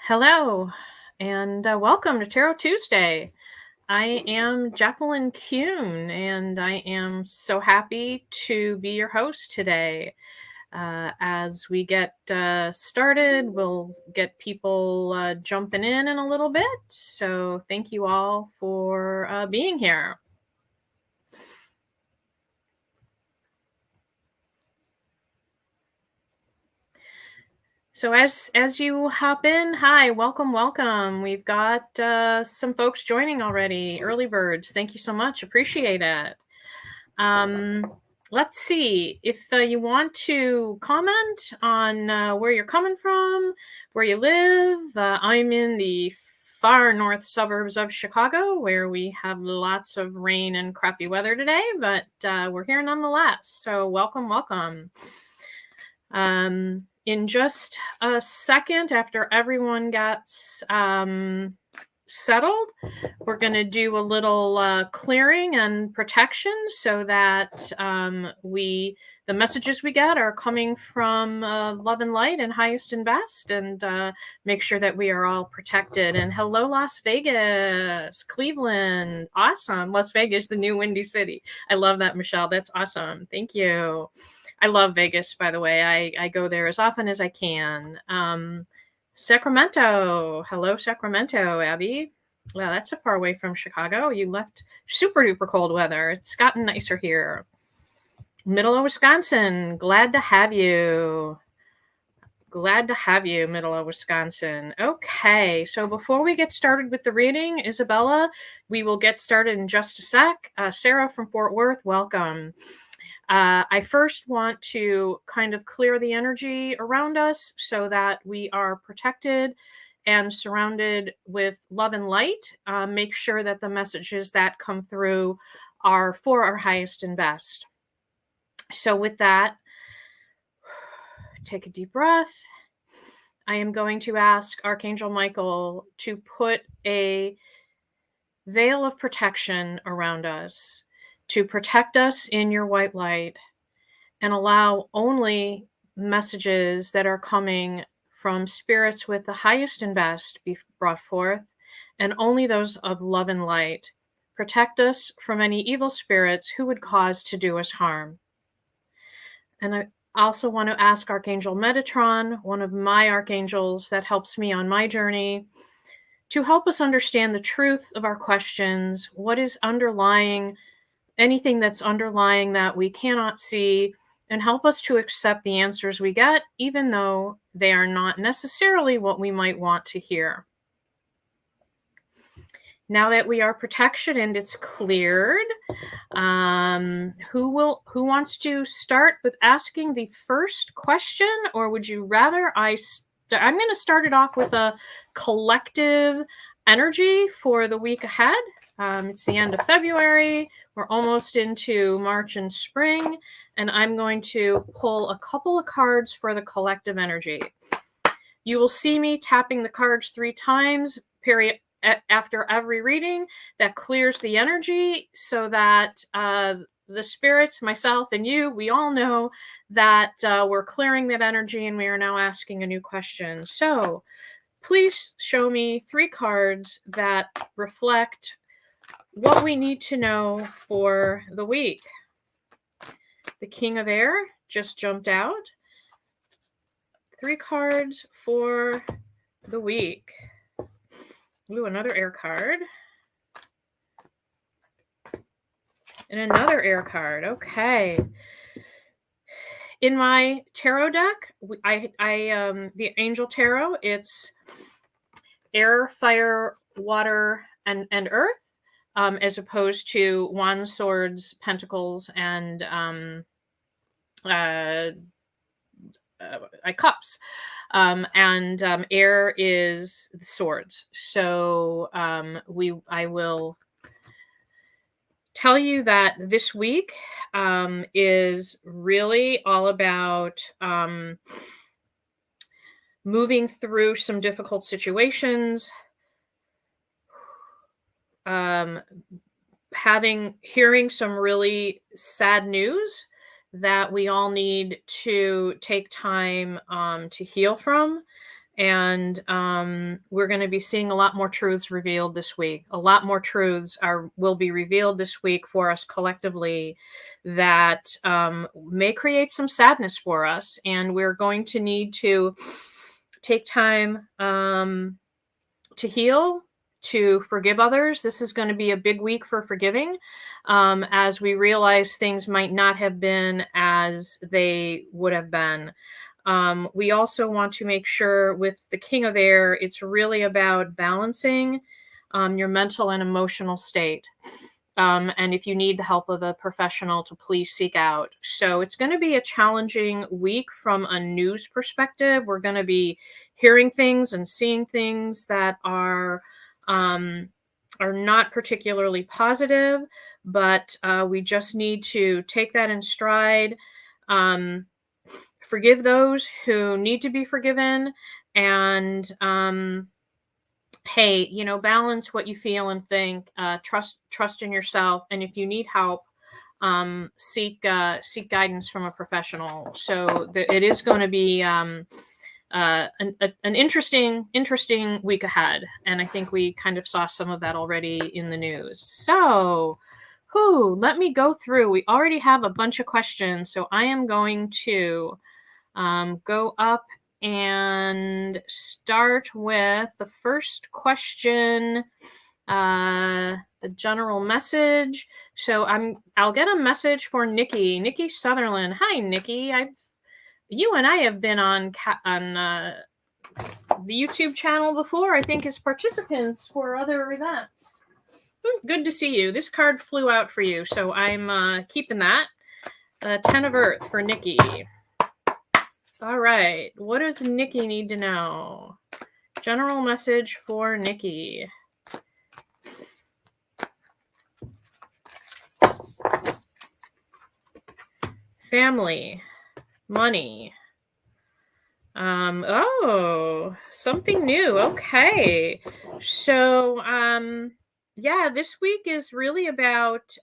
Hello, and welcome to Tarot Tuesday. I am Jacqueline Kuhn, and I am so happy to be your host today. As we get started, we'll get people jumping in a little bit. So, thank you all for being here. So as you hop in, hi, welcome. We've got some folks joining already, early birds. Thank you so much, appreciate it. Let's see if you want to comment on where you're coming from, where you live. I'm in the far north suburbs of Chicago, where we have lots of rain and crappy weather today, but we're here nonetheless. So welcome. In just a second, after everyone gets settled, we're going to do a little clearing and protection so that the messages we get are coming from love and light and highest and best, and make sure that we are all protected. And hello, Las Vegas, Cleveland, awesome. Las Vegas, the new windy city. I love that, Michelle. That's awesome. Thank you. I love Vegas, by the way. I go there as often as I can. Sacramento. Hello, Sacramento, Abby. Well, that's so far away from Chicago. You left super duper cold weather. It's gotten nicer here. Middle of Wisconsin. Glad to have you. Middle of Wisconsin. Okay, so before we get started with the reading, Isabella, we will get started in just a sec. Sarah from Fort Worth, welcome. I first want to kind of clear the energy around us so that we are protected and surrounded with love and light. Make sure that the messages that come through are for our highest and best. So with that, take a deep breath. I am going to ask Archangel Michael to put a veil of protection around us, to protect us in your white light, and allow only messages that are coming from spirits with the highest and best be brought forth, and only those of love and light. Protect us from any evil spirits who would cause to do us harm. And I also want to ask Archangel Metatron, one of my archangels that helps me on my journey, to help us understand the truth of our questions, what is underlying, anything that's underlying that we cannot see, and help us to accept the answers we get, even though they are not necessarily what we might want to hear. Now that we are protection and it's cleared, who wants to start with asking the first question, or would you rather I'm going to start it off with a collective energy for the week ahead. It's the end of February. We're almost into March and spring, and I'm going to pull a couple of cards for the collective energy. You will see me tapping the cards 3 times, after every reading. That clears the energy so that the spirits, myself, and you, we all know that we're clearing that energy and we are now asking a new question. So please show me 3 cards that reflect what we need to know for the week. The King of Air just jumped out. 3 cards for the week. Ooh, another air card. And another air card. Okay. In my tarot deck, the Angel Tarot, it's air, fire, water, and earth, as opposed to wands, swords, pentacles, and cups. Air is the swords. So I will tell you that this week is really all about moving through some difficult situations, hearing some really sad news that we all need to take time to heal from, And we're going to be seeing a lot more truths revealed this week. A lot more truths will be revealed this week for us collectively that may create some sadness for us. And we're going to need to take time to heal, to forgive others. This is going to be a big week for forgiving, as we realize things might not have been as they would have been. We also want to make sure with the King of Air, it's really about balancing your mental and emotional state. And if you need the help of a professional, to please seek out. So it's going to be a challenging week from a news perspective. We're going to be hearing things and seeing things that are not particularly positive, but we just need to take that in stride. Forgive those who need to be forgiven, and hey, balance what you feel and think. Trust in yourself, and if you need help, seek guidance from a professional. So it is going to be an interesting week ahead, and I think we kind of saw some of that already in the news. So let me go through. We already have a bunch of questions, so I am going to go up and start with the first question, the general message. So I'll get a message for Nikki Sutherland. Hi, Nikki. You and I have been on the YouTube channel before, I think, as participants for other events. Good to see you. This card flew out for you, so I'm keeping that. 10 of Earth for Nikki. All right. What does Nikki need to know? General message for Nikki. Family. Money. Oh, something new. Okay. So, yeah, this week is really about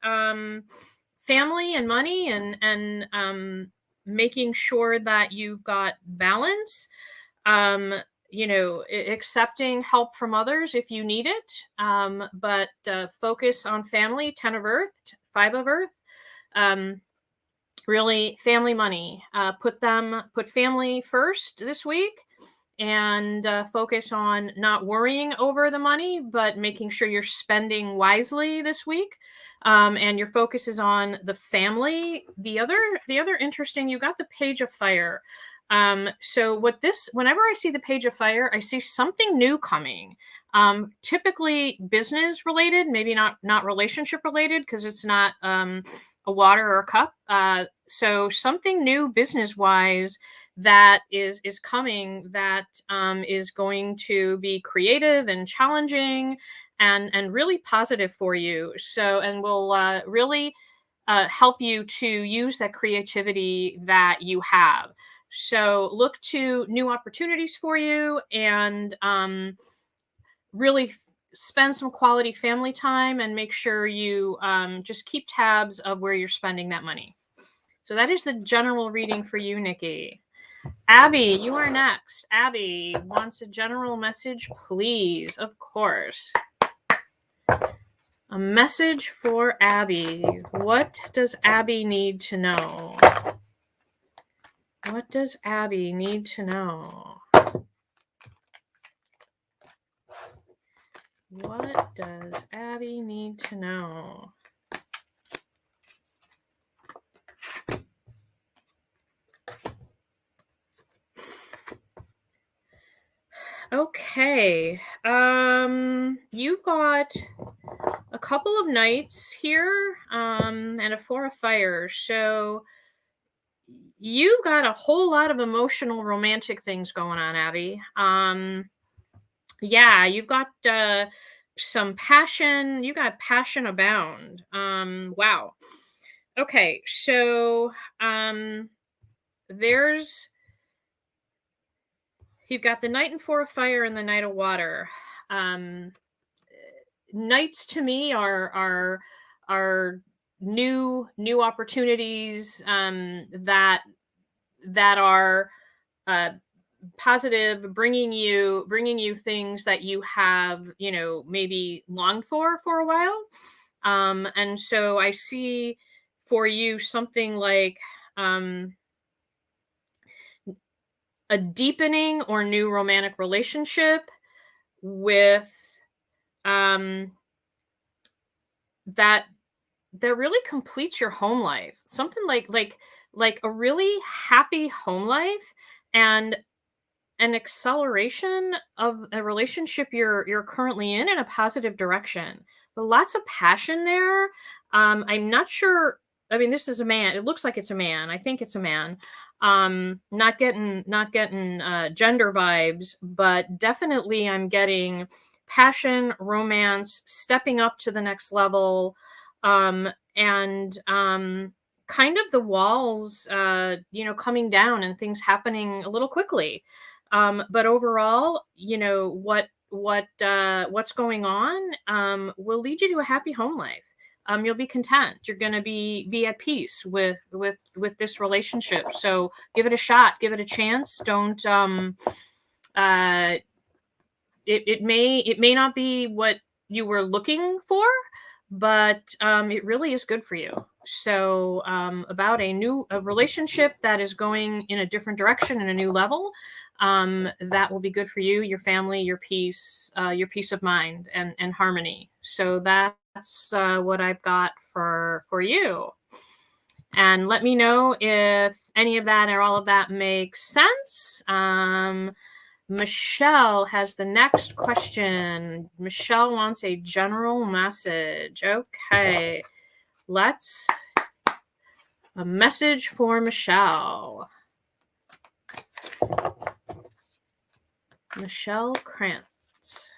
family and money and making sure that you've got balance, accepting help from others if you need it, but focus on family. 10 of Earth, 5 of Earth, really family, money. Put family first this week, and focus on not worrying over the money, but making sure you're spending wisely this week. And your focus is on the family. The other interesting, you got the Page of Fire. So whenever I see the Page of Fire, I see something new coming. Typically business related, maybe not relationship related, because it's not a water or a cup. So something new business wise that is coming, that is going to be creative and challenging and really positive for you. So, and will really help you to use that creativity that you have. So look to new opportunities for you, and really spend some quality family time, and make sure you just keep tabs of where you're spending that money. So that is the general reading for you, Nikki. Abby, you are next. Abby wants a general message, please. Of course. A message for Abby. What does Abby need to know? What does Abby need to know? What does Abby need to know? Okay. You've got a couple of knights here, and a 4 of fire. So you got a whole lot of emotional romantic things going on, Abby. Yeah, you've got some passion. You got passion abound. Wow. Okay, so you've got the Knight and 4 of fire and the Knight of water. Knights to me are new opportunities that are positive, bringing you things that you have, maybe longed for a while. And so I see for you something like a deepening or new romantic relationship with um that that really completes your home life. Something like a really happy home life, and an acceleration of a relationship you're currently in a positive direction. But lots of passion there. I'm not sure. I mean, this is a man. It looks like it's a man. I think it's a man. Not getting gender vibes, but definitely I'm getting passion, romance, stepping up to the next level, and kind of the walls, coming down and things happening a little quickly. But overall, what's going on will lead you to a happy home life. You'll be content. You're going to be at peace with this relationship. So give it a shot. Give it a chance. Don't. Uh, it may not be what you were looking for, but it really is good for you. So about a relationship that is going in a different direction and a new level, that will be good for you, your family, your peace of mind, and harmony. So that's what I've got for you. And let me know if any of that or all of that makes sense. Michelle has the next question. Michelle wants a general message. Okay, let's a message for Michelle. Michelle Krantz.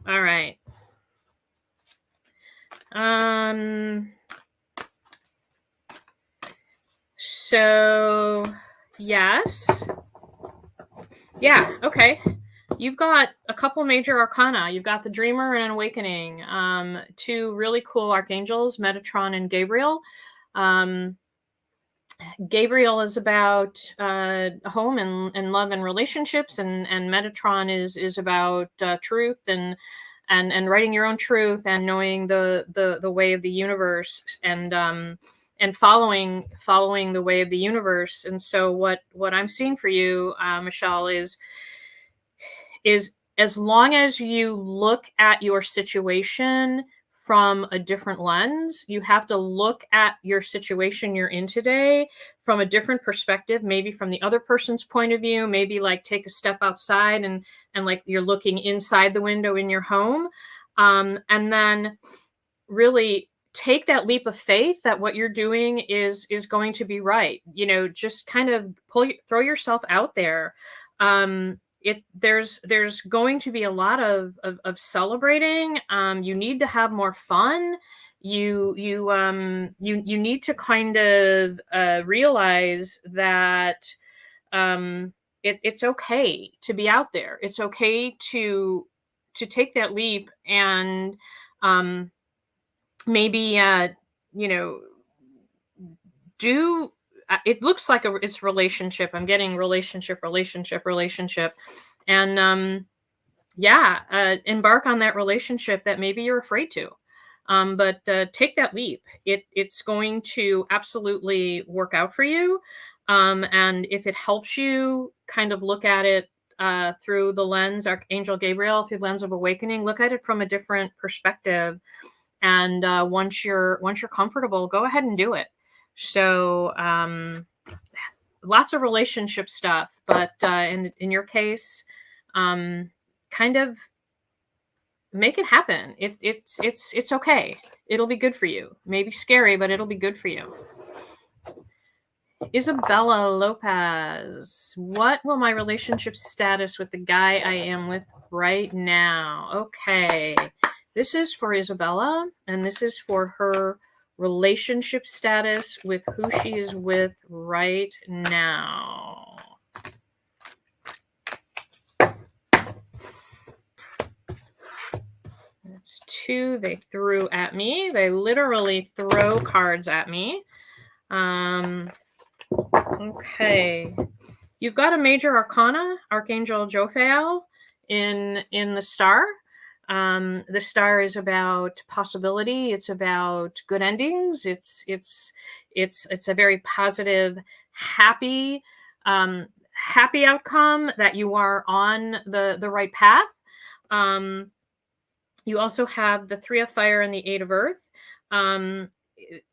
All right. So yes. Yeah, okay. You've got a couple major arcana. You've got the Dreamer and an Awakening. Two really cool archangels, Metatron and Gabriel. Gabriel is about home and love and relationships, and Metatron is about truth and writing your own truth and knowing the way of the universe, and following the way of the universe. And so what I'm seeing for you, Michelle, is as long as you look at your situation from a different lens, you have to look at your situation you're in today from a different perspective, maybe from the other person's point of view, maybe like take a step outside and like you're looking inside the window in your home, and then really take that leap of faith that what you're doing is going to be right. Just kind of throw yourself out there. There's going to be a lot of celebrating. You need to have more fun. You need to kind of realize that it's okay to be out there. It's okay to take that leap and maybe do. It looks like it's relationship. I'm getting relationship, and embark on that relationship that maybe you're afraid to. But take that leap. It's going to absolutely work out for you. And if it helps you kind of look at it through the lens, Archangel Gabriel, through the lens of awakening, look at it from a different perspective. And once you're comfortable, go ahead and do it. So lots of relationship stuff, but in your case, kind of make it happen. It's okay. It'll be good for you. Maybe scary, but it'll be good for you. Isabella Lopez, what will my relationship status with the guy I am with right now? Okay, this is for Isabella, and this is for her relationship status with who she is with right now. Let's 2 they threw at me. They literally throw cards at me. Okay. You've got a major arcana, Archangel Jophiel, in the star. The star is about possibility. It's about good endings. It's a very positive, happy outcome that you are on the right path. You also have the 3 of fire and the 8 of earth,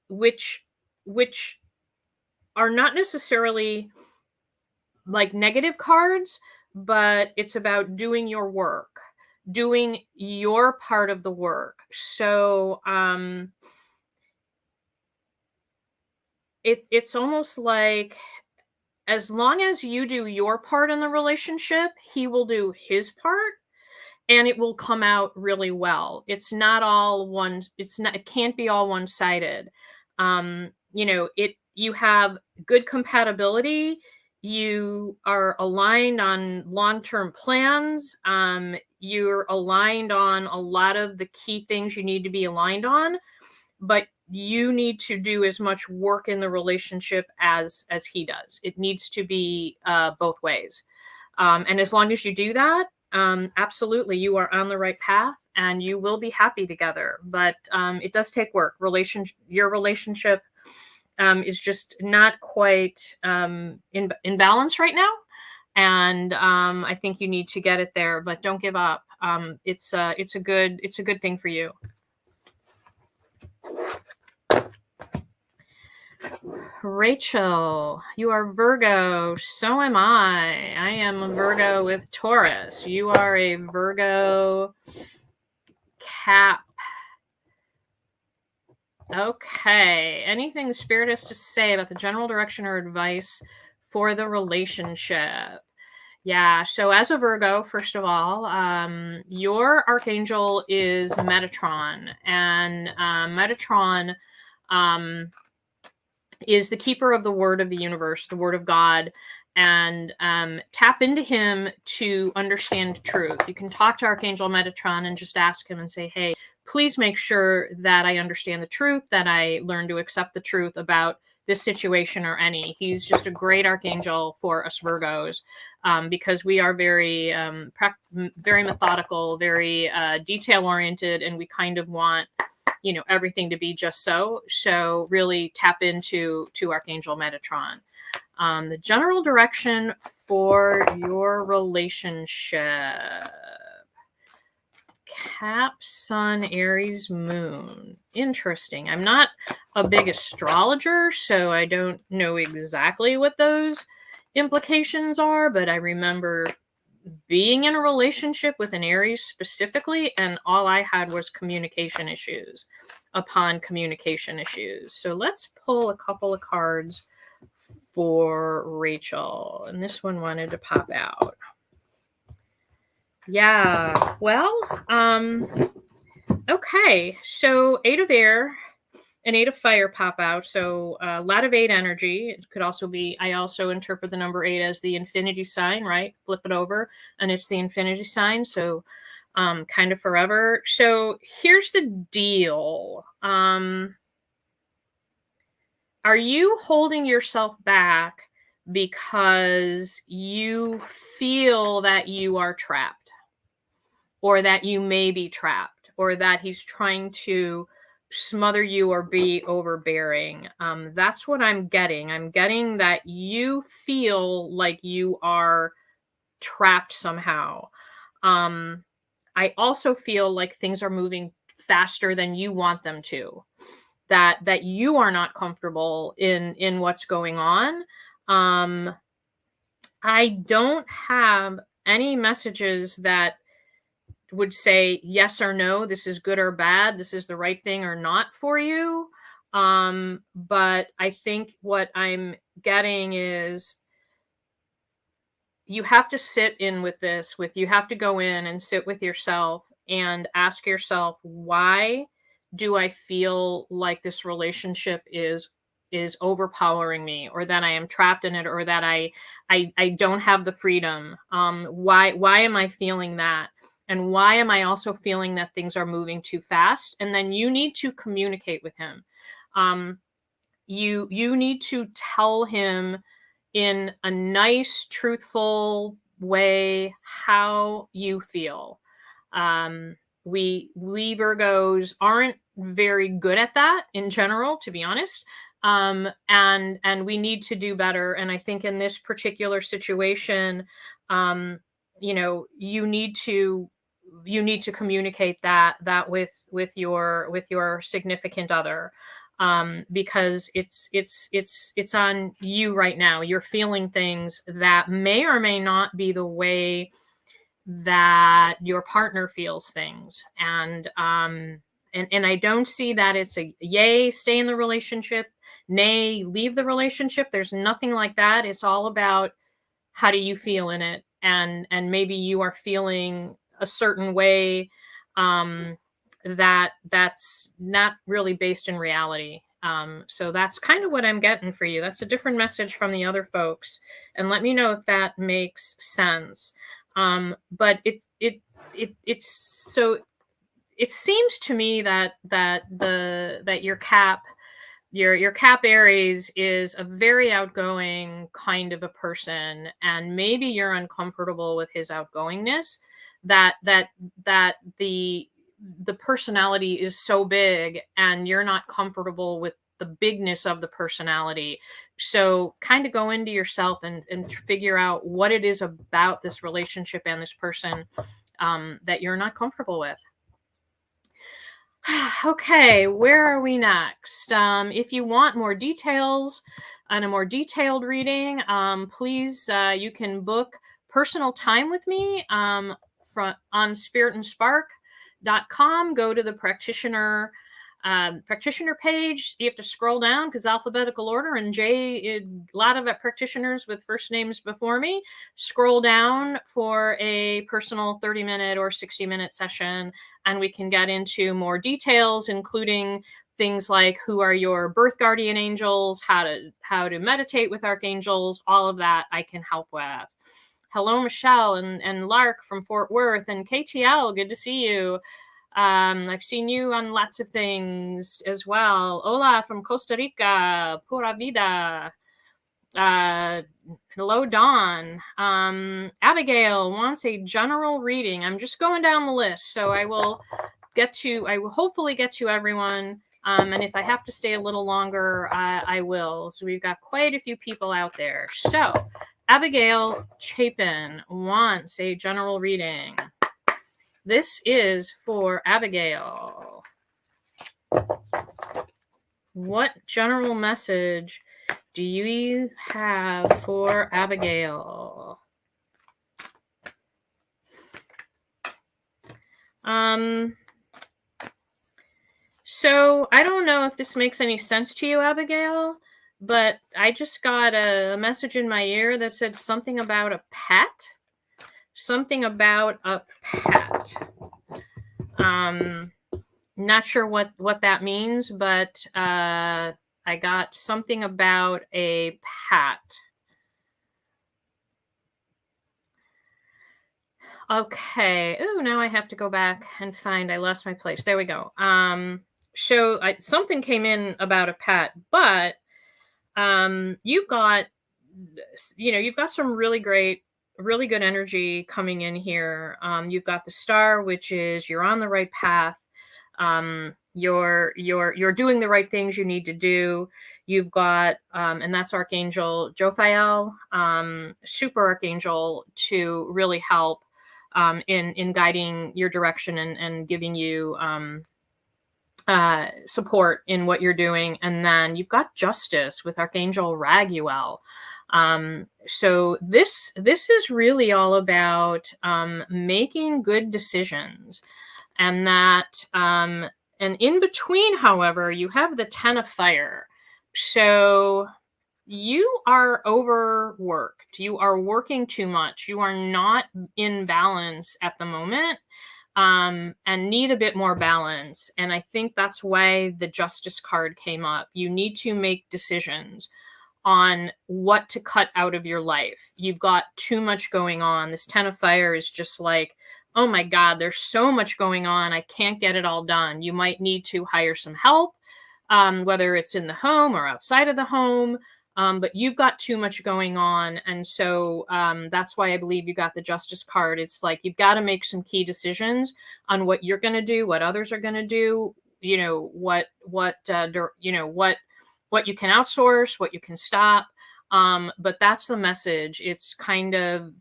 which are not necessarily like negative cards, but it's about doing your work, doing your part of the work. So it's almost like, as long as you do your part in the relationship, he will do his part, and it will come out really well. It's not all one. It can't be all one-sided. You have good compatibility. You are aligned on long-term plans. You're aligned on a lot of the key things you need to be aligned on, but you need to do as much work in the relationship as he does. It needs to be both ways. And as long as you do that, absolutely, you are on the right path and you will be happy together. But it does take work. Your relationship is just not quite in balance right now. And I think you need to get it there, but don't give up. It's a good thing for you. Rachel, you are Virgo. So am I. I am a Virgo with Taurus. You are a Virgo Cap. Okay. Anything the Spirit has to say about the general direction or advice for the relationship? Yeah. So as a Virgo, first of all, your Archangel is Metatron. And Metatron is the keeper of the word of the universe, the word of God, and tap into him to understand truth. You can talk to Archangel Metatron and just ask him and say, hey, please make sure that I understand the truth, that I learn to accept the truth about this situation or any. He's just a great archangel for us Virgos, because we are very methodical, very detail oriented, and we kind of want everything to be just so. So really tap into Archangel Metatron. The general direction for your relationship. Cap, Sun, Aries, Moon. Interesting. I'm not a big astrologer, so I don't know exactly what those implications are, but I remember being in a relationship with an Aries specifically, and all I had was communication issues upon communication issues. So let's pull a couple of cards for Rachel. And this one wanted to pop out. Yeah, well, okay. So 8 of air and 8 of fire pop out. So a lot of 8 energy. It could also be, I also interpret the number 8 as the infinity sign, right? Flip it over and it's the infinity sign. So kind of forever. So here's the deal. Are you holding yourself back because you feel that you are trapped, or that you may be trapped, or that he's trying to smother you or be overbearing? That's what I'm getting. I'm getting that you feel like you are trapped somehow. I also feel like things are moving faster than you want them to. That you are not comfortable in what's going on. I don't have any messages that would say yes or no, this is good or bad, this is the right thing or not for you. But I think what I'm getting is you have to sit in with this, you have to go in and sit with yourself and ask yourself, why do I feel like this relationship is overpowering me, or that I am trapped in it, or that I don't have the freedom? Why am I feeling that? And why am I also feeling that things are moving too fast? And then you need to communicate with him. You need to tell him in a nice, truthful way how you feel. Um, we Virgos aren't very good at that in general, to be honest. And we need to do better. And I think in this particular situation, um, you need to communicate that with your significant other, because it's on you right now. You're feeling things that may or may not be the way that your partner feels things. And I don't see that it's a yay, stay in the relationship, nay, leave the relationship. There's nothing like that. It's all about how do you feel in it, and maybe you are feeling a certain way, that's not really based in reality. So that's kind of what I'm getting for you. That's a different message from the other folks, and let me know if that makes sense. But it's so it seems to me that your Cap Aries is a very outgoing kind of a person, and maybe you're uncomfortable with his outgoingness. That the personality is so big, and you're not comfortable with the bigness of the personality. So kind of go into yourself and figure out what it is about this relationship and this person, that you're not comfortable with. Okay, where are we next? If you want more details and a more detailed reading, please, you can book personal time with me, on spiritandspark.com. Go to the practitioner page. You have to scroll down because alphabetical order, and a lot of practitioners with first names before me. Scroll down for a personal 30-minute or 60-minute session, and we can get into more details, including things like who are your birth guardian angels, how to meditate with archangels. All of that I can help with. Hello, Michelle and Lark from Fort Worth, and KTL, good to see you. I've seen you on lots of things as well. Hola from Costa Rica, pura vida. Hello, Dawn. Abigail wants a general reading. I'm just going down the list, so I will hopefully get to everyone. And if I have to stay a little longer, I will. So we've got quite a few people out there. So Abigail Chapin wants a general reading. This is for Abigail. What general message do you have for Abigail? So I don't know if this makes any sense to you, Abigail, but I just got a message in my ear that said something about a pet. Something about a pet. Not sure what that means, but I got something about a pet. Okay. Oh, now I have to go back and find. I lost my place. There we go. So something came in about a pet, but you've got some really good energy coming in here. You've got the star, which is you're on the right path. You're doing the right things you need to do. You've got and that's Archangel Jophiel, super archangel, to really help in guiding your direction and giving you support in what you're doing. And then you've got Justice with Archangel Raguel. So this is really all about making good decisions, and that and in between, however, you have the 10 of Fire. So you are overworked. You are working too much. You are not in balance at the moment, and need a bit more balance. And I think that's why the Justice card came up. You need to make decisions on what to cut out of your life. You've got too much going on. This 10 of Fire is just like oh my God, there's so much going on. I can't get it all done. You might need to hire some help, whether it's in the home or outside of the home. But you've got too much going on. And so that's why I believe you got the Justice card. It's like you've got to make some key decisions on what you're going to do, what others are going to do, what you can outsource, what you can stop. But that's the message. It's kind of,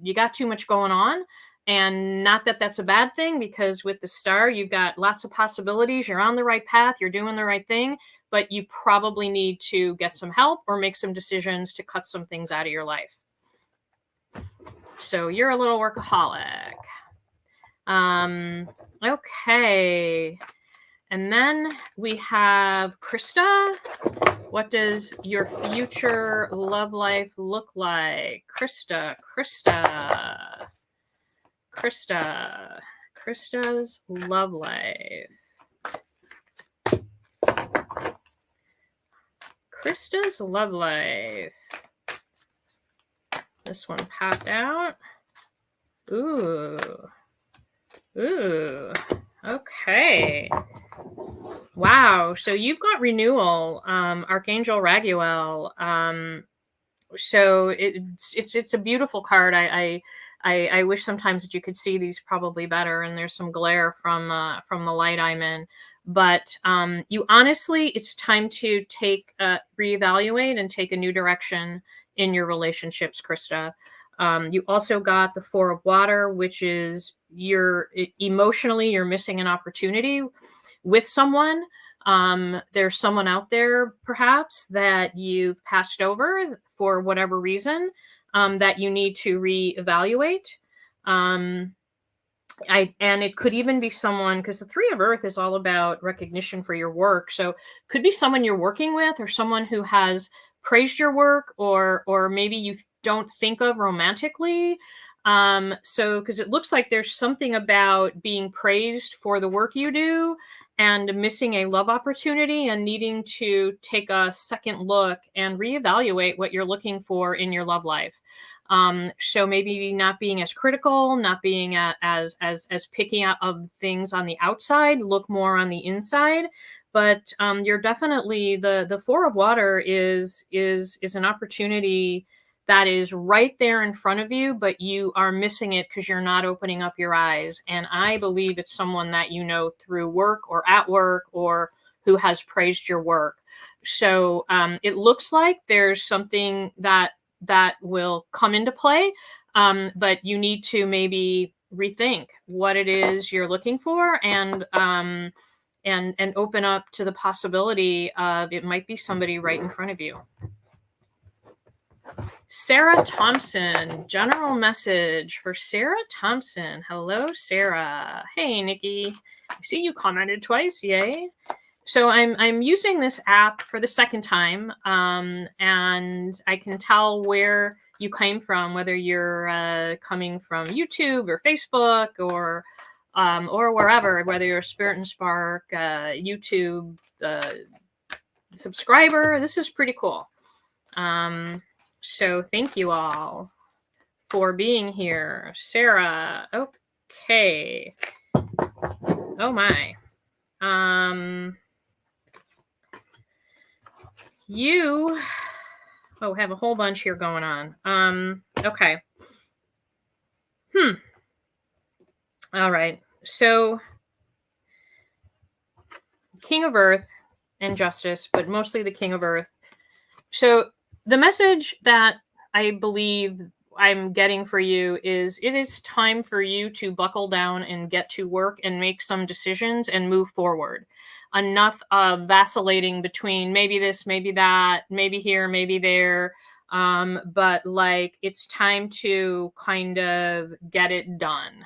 you got too much going on. And not that that's a bad thing, because with the star, you've got lots of possibilities. You're on the right path. You're doing the right thing, but you probably need to get some help or make some decisions to cut some things out of your life. So you're a little workaholic. Okay. And then we have Krista. What does your future love life look like? Krista's love life. Krista's love life. This one popped out. Ooh. Okay. Wow. So you've got renewal, Archangel Raguel. So it's a beautiful card. I wish sometimes that you could see these probably better, and there's some glare from the light I'm in. But you honestly, it's time to reevaluate and take a new direction in your relationships, Krista. You also got the Four of Water, which is you're missing an opportunity with someone. There's someone out there perhaps that you've passed over for whatever reason, that you need to reevaluate. And it could even be someone, because the Three of Earth is all about recognition for your work. So it could be someone you're working with, or someone who has praised your work, or maybe you don't think of romantically. So because it looks like there's something about being praised for the work you do and missing a love opportunity and needing to take a second look and reevaluate what you're looking for in your love life. So maybe not being as critical, not being as picky of things on the outside, look more on the inside. But you're definitely, the Four of Water is an opportunity that is right there in front of you, but you are missing it because you're not opening up your eyes. And I believe it's someone that you know through work or at work, or who has praised your work. So it looks like there's something that will come into play, but you need to maybe rethink what it is you're looking for, and open up to the possibility of it might be somebody right in front of you. Sarah Thompson, general message for Sarah Thompson. Hello, Sarah. Hey, Nikki. I see you commented twice. Yay. So I'm using this app for the second time, and I can tell where you came from, whether you're coming from YouTube or Facebook or wherever, whether you're a Spirit and Spark YouTube subscriber. This is pretty cool. So thank you all for being here. Sarah, okay. Oh my. You have a whole bunch here going on. Okay. All right. So King of Earth and Justice, but mostly the King of Earth. So the message that I believe I'm getting for you is it is time for you to buckle down and get to work and make some decisions and move forward. Enough of vacillating between maybe this, maybe that, maybe here, maybe there. But like, it's time to kind of get it done.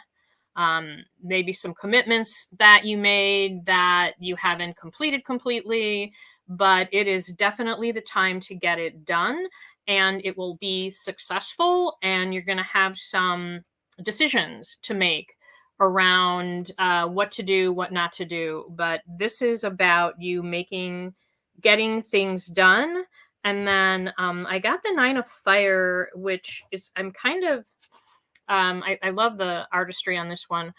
Maybe some commitments that you made that you haven't completed completely, but it is definitely the time to get it done, and it will be successful, and you're going to have some decisions to make around what to do, what not to do. But this is about you getting things done. And then I got the Nine of Fire, which is, I'm kind of I love the artistry on this one.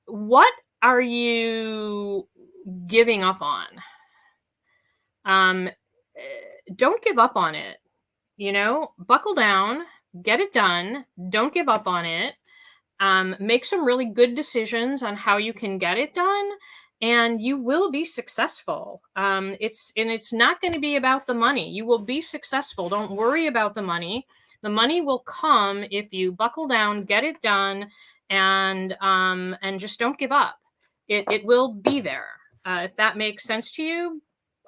What are you giving up on? Don't give up on it. Buckle down, get it done. Don't give up on it. Make some really good decisions on how you can get it done, and you will be successful. It's not going to be about the money. You will be successful. Don't worry about the money. The money will come if you buckle down, get it done, and just don't give up. It will be there. If that makes sense to you,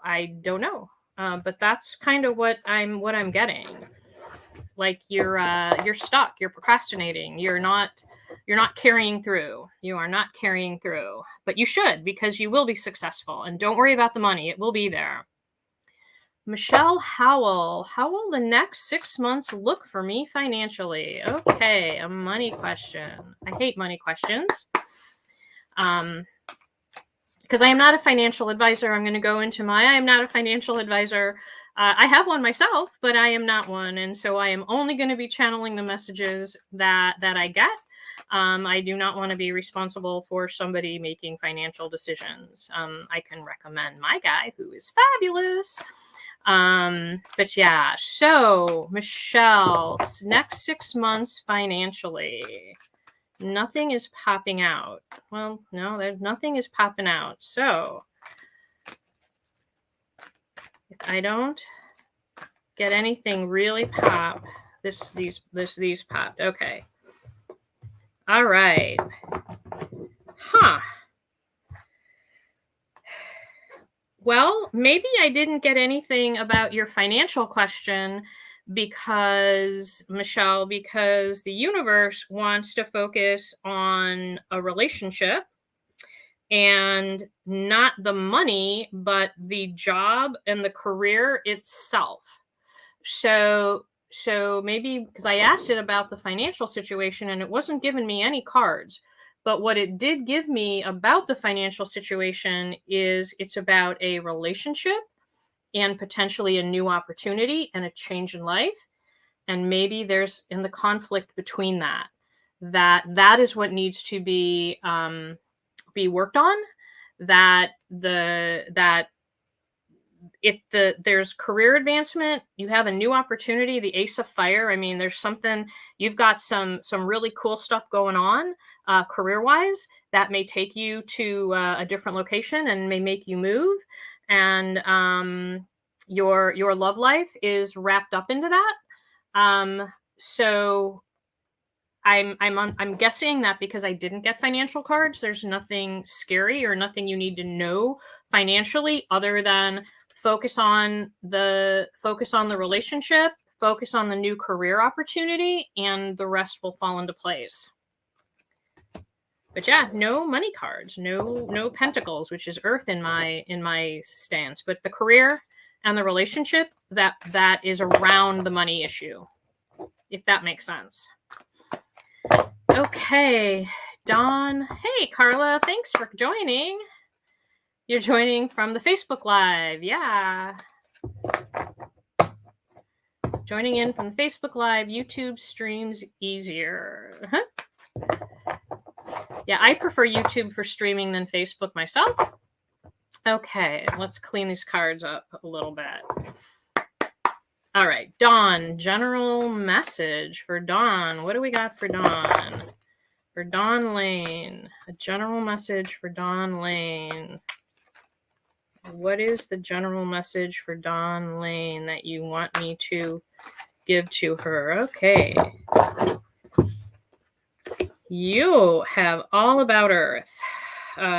I don't know, but that's kind of what I'm getting. Like you're stuck. You're procrastinating. You're not carrying through. You are not carrying through, but you should, because you will be successful. And don't worry about the money. It will be there. Michelle Howell. How will the next 6 months look for me financially? Okay, a money question. I hate money questions. Because I am not a financial advisor. I'm going to go into I am not a financial advisor. I have one myself, but I am not one. And so I am only going to be channeling the messages that I get. I do not want to be responsible for somebody making financial decisions. I can recommend my guy, who is fabulous. But yeah, so Michelle, next 6 months financially, nothing is popping out. Well, no, there's nothing is popping out. So if I don't get anything really pop, these popped. Okay. All right. Huh. Well, maybe I didn't get anything about your financial question because, Michelle, because the universe wants to focus on a relationship and not the money, but the job and the career itself. So maybe because I asked it about the financial situation and it wasn't giving me any cards. But what it did give me about the financial situation is it's about a relationship and potentially a new opportunity and a change in life. And maybe there's in the conflict between that is what needs to be worked on. There's career advancement, you have a new opportunity, the Ace of Fire. I mean, there's something, you've got some really cool stuff going on career wise that may take you to a different location and may make you move, and your love life is wrapped up into that. So I'm guessing that because I didn't get financial cards, there's nothing scary or nothing you need to know financially other than focus on the relationship, focus on the new career opportunity, and the rest will fall into place. But yeah, no money cards, no pentacles, which is earth in my stance. But the career and the relationship, that is around the money issue, if that makes sense. Okay, Dawn. Hey, Carla, thanks for joining. You're joining from the Facebook Live. Yeah. Joining in from the Facebook Live. YouTube streams easier. Yeah, I prefer YouTube for streaming than Facebook myself. Okay, let's clean these cards up a little bit. All right, Dawn, general message for Dawn. What do we got for Dawn? For Dawn Lane, a general message for Dawn Lane. What is the general message for Dawn Lane that you want me to give to her? Okay. You have All About Earth,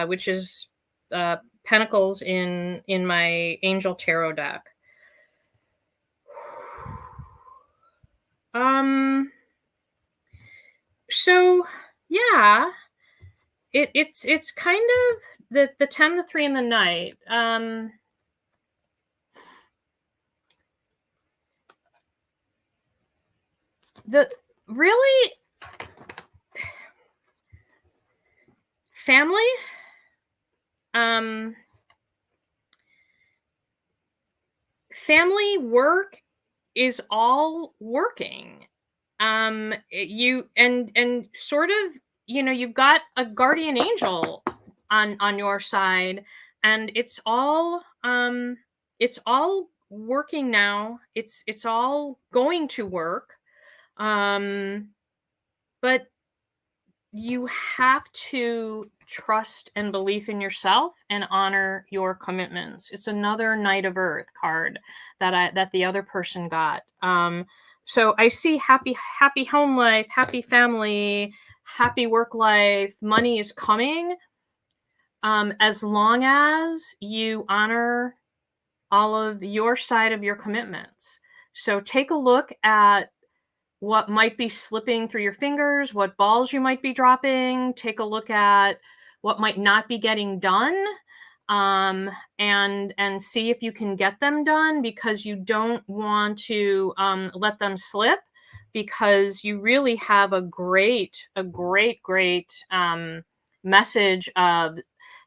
which is Pentacles in my Angel Tarot deck. So yeah, it's kind of the 10, the 3, and the Knight. The really family, family work is all working. you and sort of, you've got a guardian angel on your side, and it's all working now. It's all going to work. Um, but you have to trust and believe in yourself and honor your commitments. It's another Knight of Earth card that the other person got. So I see happy home life, happy family, happy work life. Money is coming, as long as you honor all of your side of your commitments. So take a look at what might be slipping through your fingers, what balls you might be dropping. Take a look at what might not be getting done, and see if you can get them done, because you don't want to let them slip, because you really have a great message of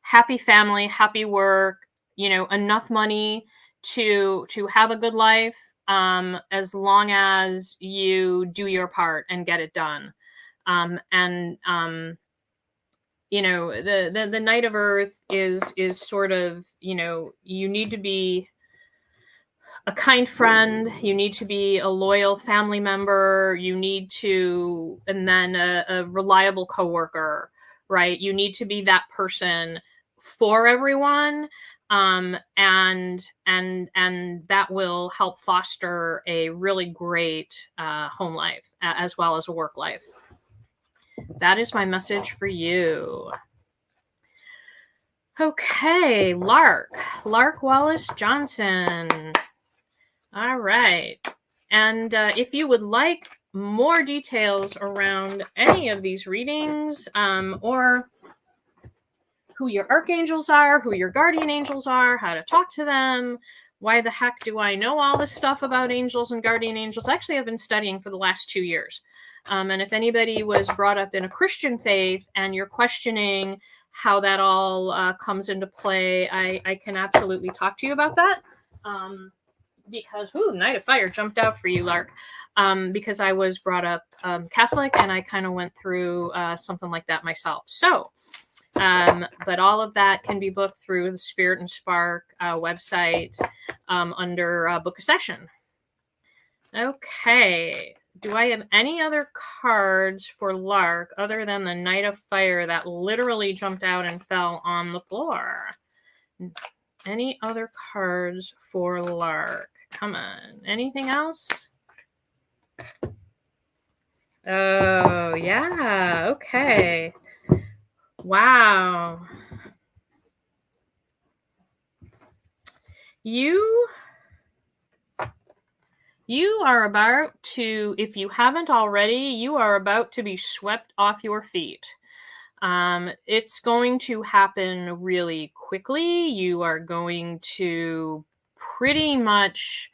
happy family, happy work, enough money to have a good life, as long as you do your part and get it done. And the Knight of Earth is sort of, you need to be a kind friend, you need to be a loyal family member, you need to, and then a reliable coworker, right? You need to be that person for everyone, and that will help foster a really great home life, as well as a work life. That is my message for you. Okay, Lark Wallace Johnson. All right. And if you would like more details around any of these readings, or who your archangels are, who your guardian angels are, how to talk to them, why the heck do I know all this stuff about angels and guardian angels? Actually, I've been studying for the last 2 years. And if anybody was brought up in a Christian faith and you're questioning how that all comes into play, I can absolutely talk to you about that. Because Knight of Fire jumped out for you, Lark. Because I was brought up Catholic, and I kind of went through something like that myself. So, but all of that can be booked through the Spirit and Spark website, under Book a Session. Okay. Do I have any other cards for Lark other than the Knight of Fire that literally jumped out and fell on the floor? Any other cards for Lark? Come on. Anything else? Oh, yeah. Okay. Wow. You are about to, if you haven't already, you are about to be swept off your feet. It's going to happen really quickly. You are going to pretty much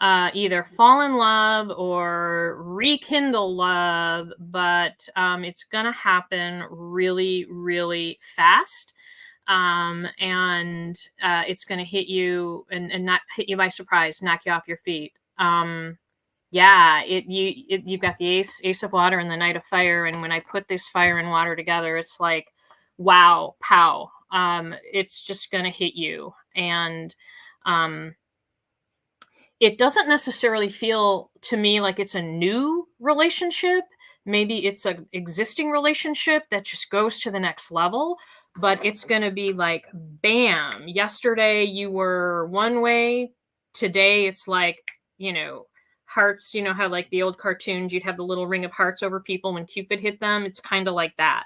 either fall in love or rekindle love, but it's going to happen really, really fast. And it's going to hit you and not hit you by surprise, knock you off your feet. Yeah, you've got the ace of water and the Knight of Fire, and when I put this fire and water together, it's like, wow, pow. It's just going to hit you. And it doesn't necessarily feel to me like it's a new relationship. Maybe it's an existing relationship that just goes to the next level, but it's going to be like, bam, yesterday you were one way, today it's like, hearts, how like the old cartoons, you'd have the little ring of hearts over people when Cupid hit them. It's kind of like that.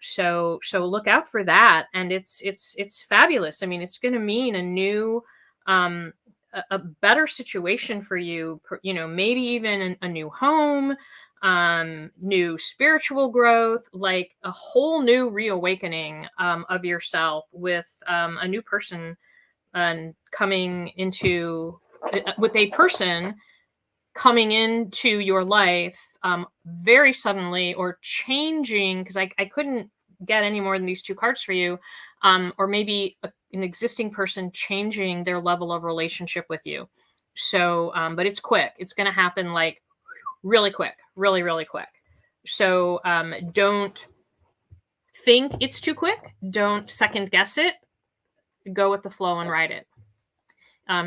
So look out for that. And it's fabulous. I mean, it's going to mean a new, a better situation for you, maybe even a new home, new spiritual growth, like a whole new reawakening of yourself with a new person coming into, with a person coming into your life very suddenly, or changing, because I couldn't get any more than these 2 cards for you, or maybe an existing person changing their level of relationship with you. So, but it's quick. It's going to happen like really quick, really, really quick. So don't think it's too quick. Don't second guess it. Go with the flow and ride it.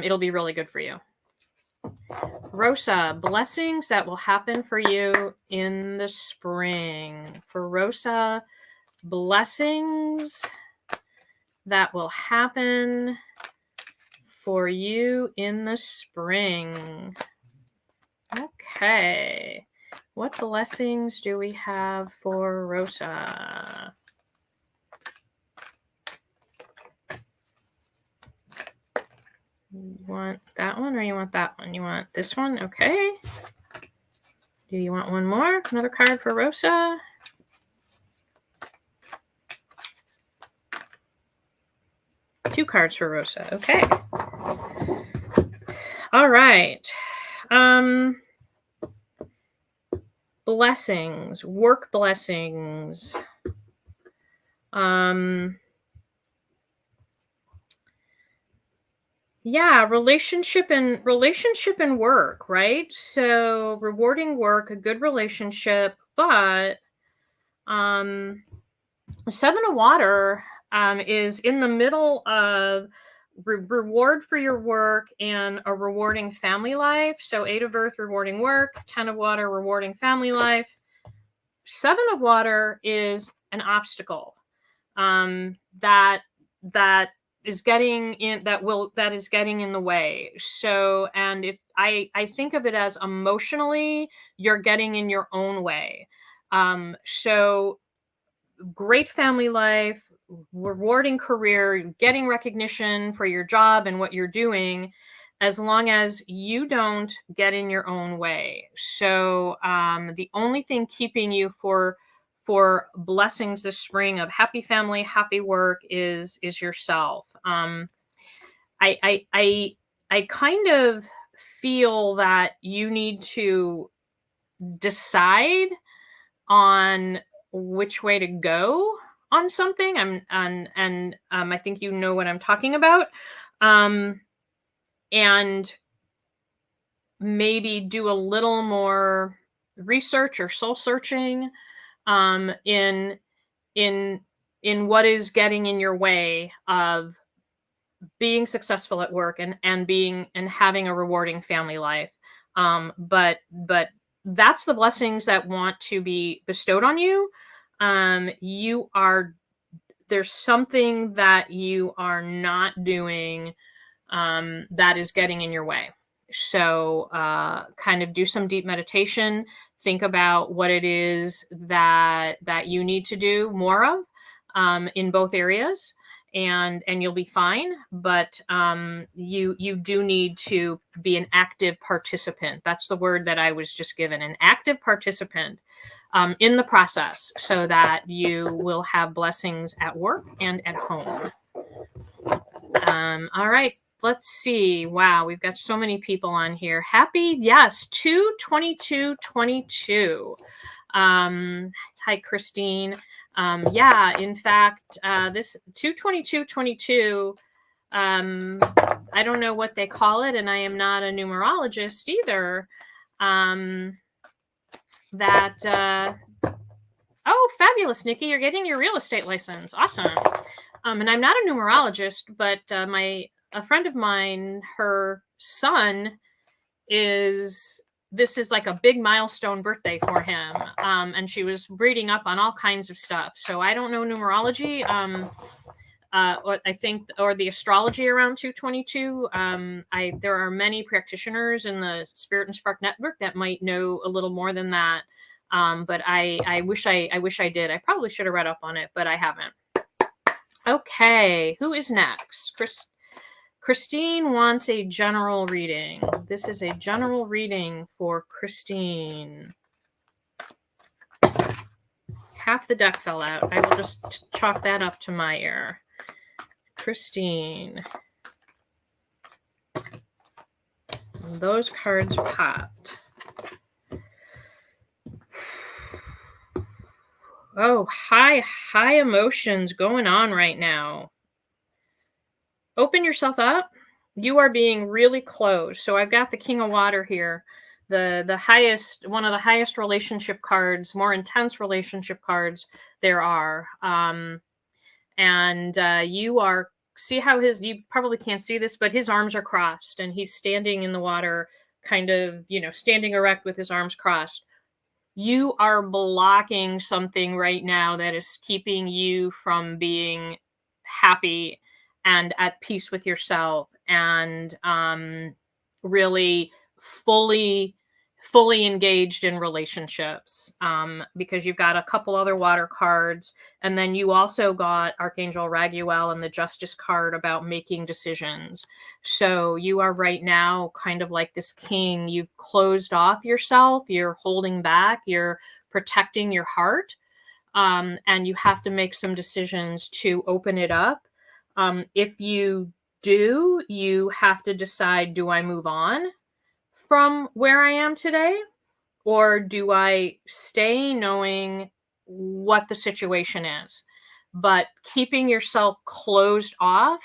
It'll be really good for you. Rosa, blessings that will happen for you in the spring. For Rosa, blessings that will happen for you in the spring. Okay. What blessings do we have for Rosa? You want that one or you want that one? You want this one? Okay. Do you want one more? Another card for Rosa? Two cards for Rosa. Okay. All right. Blessings, work blessings. Yeah, relationship and work, right? So rewarding work, a good relationship, but Seven of Water is in the middle of reward for your work and a rewarding family life. So 8 of Earth, rewarding work, 10 of Water, rewarding family life. 7 of Water is an obstacle that is getting in that is getting in the way. So, and I think of it as emotionally you're getting in your own way. So great family life, rewarding career, getting recognition for your job and what you're doing, as long as you don't get in your own way. So the only thing keeping you for blessings this spring of happy family, happy work is yourself. I kind of feel that you need to decide on which way to go on something. I think you know what I'm talking about. And maybe do a little more research or soul searching in what is getting in your way of being successful at work and having a rewarding family life. But that's the blessings that want to be bestowed on you. There's something that you are not doing that is getting in your way. So kind of do some deep meditation. Think about what it is that you need to do more of in both areas, and you'll be fine. But you do need to be an active participant. That's the word that I was just given, an active participant in the process, so that you will have blessings at work and at home. All right. Let's see. Wow, we've got so many people on here. Happy, yes, 2/22/22. Hi, Christine. Yeah, in fact, this 2/22/22. I don't know what they call it, and I am not a numerologist either. Oh, fabulous, Nikki! You're getting your real estate license. Awesome. And I'm not a numerologist, but a friend of mine, her son this is like a big milestone birthday for him. And she was reading up on all kinds of stuff. So I don't know numerology. I think, or the astrology around 2/22. There are many practitioners in the Spirit and Spark Network that might know a little more than that. But I wish I did. I probably should have read up on it, but I haven't. Okay, who is next? Christine wants a general reading. This is a general reading for Christine. Half the deck fell out. I will just chalk that up to my ear. Christine. Those cards popped. Oh, high emotions going on right now. Open yourself up. You are being really closed. So I've got the King of Water here. the highest, one of the highest relationship cards, more intense relationship cards there are. And you are, see how his, you probably can't see this, but his arms are crossed and he's standing in the water, kind of, you know, standing erect with his arms crossed. You are blocking something right now that is keeping you from being happy and at peace with yourself, and really fully engaged in relationships, because you've got a couple other water cards, and then you also got Archangel Raguel and the Justice card about making decisions. So you are right now kind of like this king. You've closed off yourself, you're holding back, you're protecting your heart, and you have to make some decisions to open it up. If you do, you have to decide, do I move on from where I am today? Or do I stay knowing what the situation is, but keeping yourself closed off,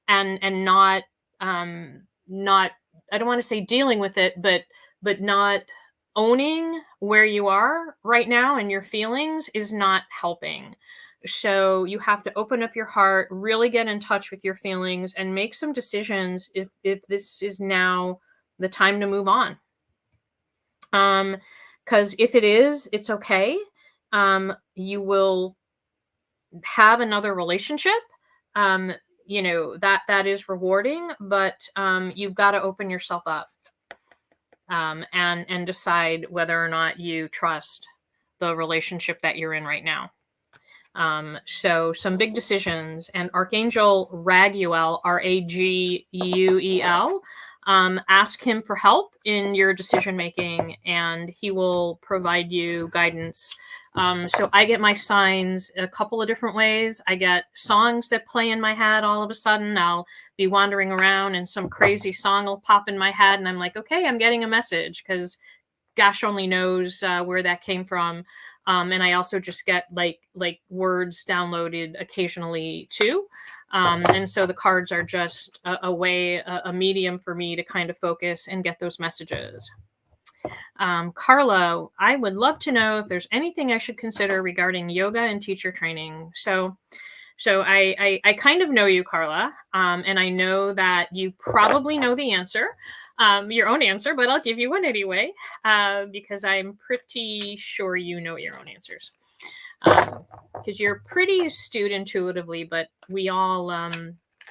and not, not, I don't want to say dealing with it, but not owning where you are right now and your feelings is not helping. So you have to open up your heart, really get in touch with your feelings, and make some decisions if this is now the time to move on. Because if it is, it's okay. You will have another relationship. You know, that is rewarding, but you've got to open yourself up, and decide whether or not you trust the relationship that you're in right now. So some big decisions. And Archangel Raguel, Raguel, ask him for help in your decision making, and he will provide you guidance. So I get my signs a couple of different ways. I get songs that play in my head all of a sudden. I'll be wandering around and some crazy song will pop in my head, and I'm like, okay, I'm getting a message, because gosh only knows where that came from. And I also just get like words downloaded occasionally too. And so the cards are just a way, a medium for me to kind of focus and get those messages. Carla, I would love to know if there's anything I should consider regarding yoga and teacher training. So I kind of know you, Carla, and I know that you probably know the answer, your own answer, but I'll give you one anyway, because I'm pretty sure you know your own answers. Because you're pretty astute intuitively, but we all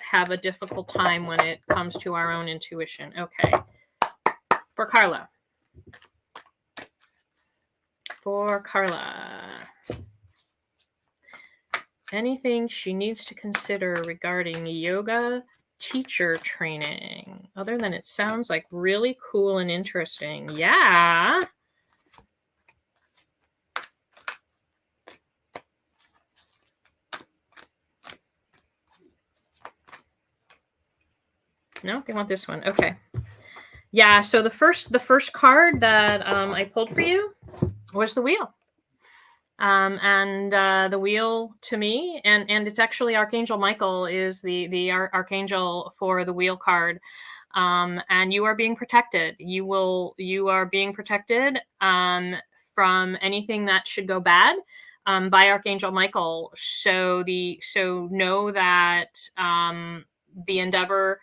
have a difficult time when it comes to our own intuition. Okay. For Carla. Anything she needs to consider regarding yoga teacher training, other than it sounds like really cool and interesting. Yeah. No, they want this one. Okay. Yeah, so the first card that I pulled for you was the wheel. And the wheel to me, and it's actually Archangel Michael is the archangel for the wheel card. And you are being protected. You are being protected from anything that should go bad by Archangel Michael. So know that the endeavor,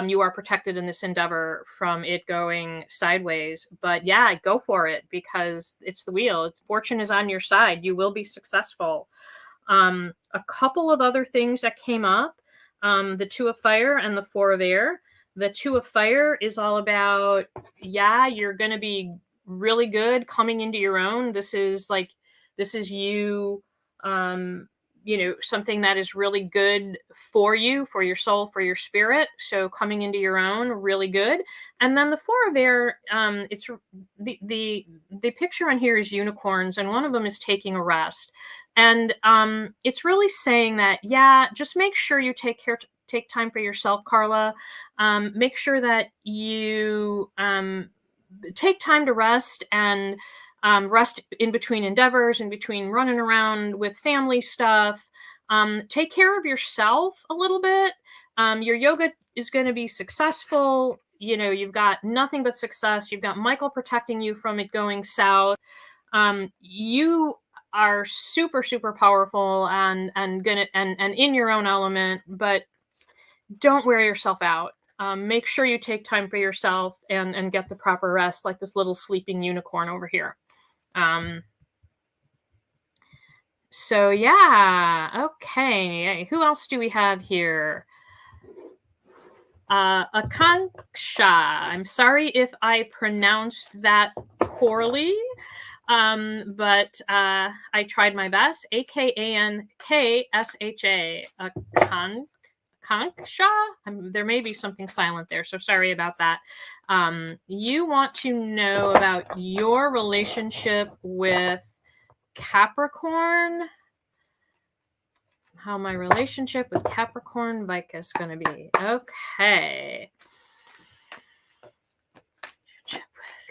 you are protected in this endeavor from it going sideways. But yeah, go for it, because it's the wheel. It's fortune is on your side. You will be successful. A couple of other things that came up, the Two of Fire and the Four of Air. The Two of Fire is all about, yeah, you're going to be really good coming into your own. This is you, you know, something that is really good for you, for your soul, for your spirit. So coming into your own, really good. And then the Four of Air, it's the picture on here is unicorns, and one of them is taking a rest. And it's really saying that, yeah, just make sure you take time for yourself, Carla. Make sure that you take time to rest, and rest in between endeavors, in between running around with family stuff. Take care of yourself a little bit. Your yoga is going to be successful. you've got nothing but success. You've got Michael protecting you from it going south. You are super, super powerful and in your own element, but don't wear yourself out. Make sure you take time for yourself and get the proper rest, like this little sleeping unicorn over here. So yeah, okay. Who else do we have here? Akanksha. I'm sorry if I pronounced that poorly, but I tried my best. Akansksha. Akanksha. There may be something silent there, so sorry about that. You want to know about your relationship with Capricorn, how my relationship with Capricorn Vika is going to be. Okay. With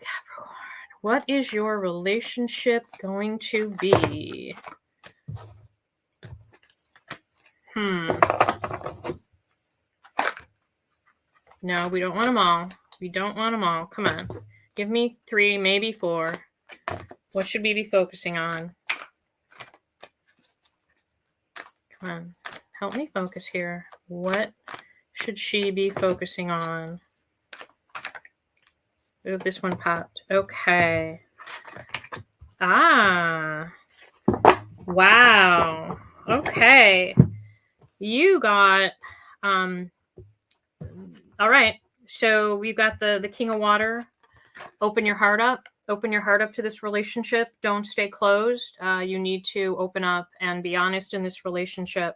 Capricorn. What is your relationship going to be? No, we don't want them all. We don't want them all. Come on. Give me 3, maybe 4. What should we be focusing on? Come on. Help me focus here. What should she be focusing on? Oh, this one popped. Okay. Ah. Wow. Okay. You got, all right. So we've got the King of Water. Open your heart up. Open your heart up to this relationship. Don't stay closed. You need to open up and be honest in this relationship.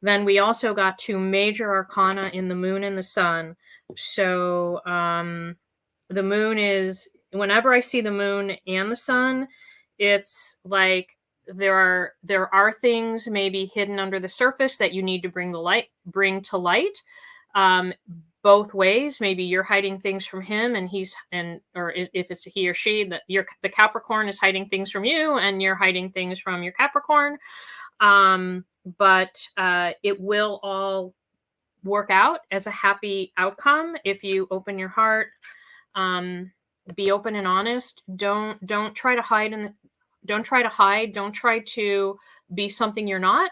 Then we also got 2 major arcana in the moon and the sun. So the moon is, whenever I see the moon and the sun, it's like there are things maybe hidden under the surface that you need to bring to light. Both ways. Maybe you're hiding things from him or if it's a he or she, the Capricorn is hiding things from you and you're hiding things from your Capricorn. But it will all work out as a happy outcome if you open your heart, be open and honest. Don't try to hide don't try to be something you're not.